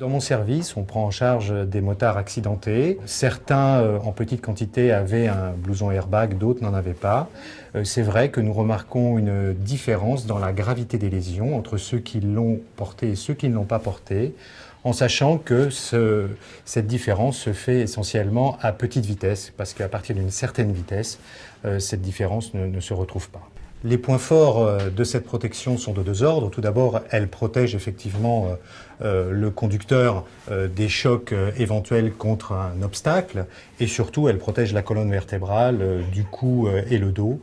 Dans mon service, on prend en charge des motards accidentés. Certains, en petite quantité, avaient un blouson airbag, d'autres n'en avaient pas. C'est vrai que nous remarquons une différence dans la gravité des lésions entre ceux qui l'ont porté et ceux qui ne l'ont pas porté, en sachant que cette différence se fait essentiellement à petite vitesse, parce qu'à partir d'une certaine vitesse, cette différence ne se retrouve pas. Les points forts de cette protection sont de deux ordres. Tout d'abord, elle protège effectivement le conducteur des chocs éventuels contre un obstacle, et surtout elle protège la colonne vertébrale du cou et le dos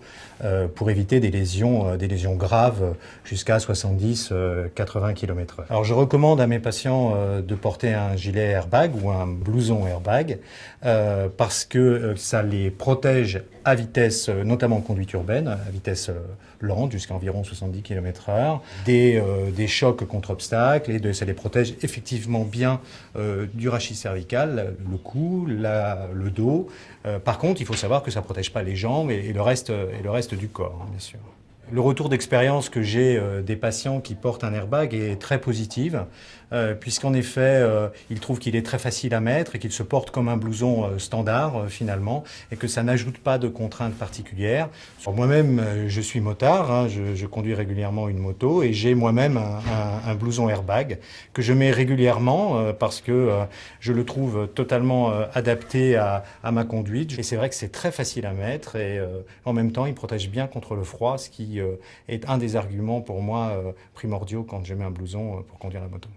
pour éviter des lésions graves jusqu'à 70-80 km/h. Alors je recommande à mes patients de porter un gilet airbag ou un blouson airbag parce que ça les protège à vitesse, notamment en conduite urbaine, à vitesse lente, jusqu'à environ 70 km/h, des chocs contre obstacles, et ça les protège effectivement bien du rachis cervical, le cou, le dos. Par contre, il faut savoir que ça ne protège pas les jambes et le reste du corps, hein, bien sûr. Le retour d'expérience que j'ai des patients qui portent un airbag est très positif, puisqu'en effet, ils trouvent qu'il est très facile à mettre et qu'il se porte comme un blouson standard finalement, et que ça n'ajoute pas de contraintes particulières. Moi-même, je suis motard, hein, je conduis régulièrement une moto, et j'ai moi-même un blouson airbag que je mets régulièrement parce que je le trouve totalement adapté à ma conduite. Et c'est vrai que c'est très facile à mettre, et en même temps, il protège bien contre le froid, ce qui est un des arguments pour moi primordiaux quand je mets un blouson pour conduire la moto.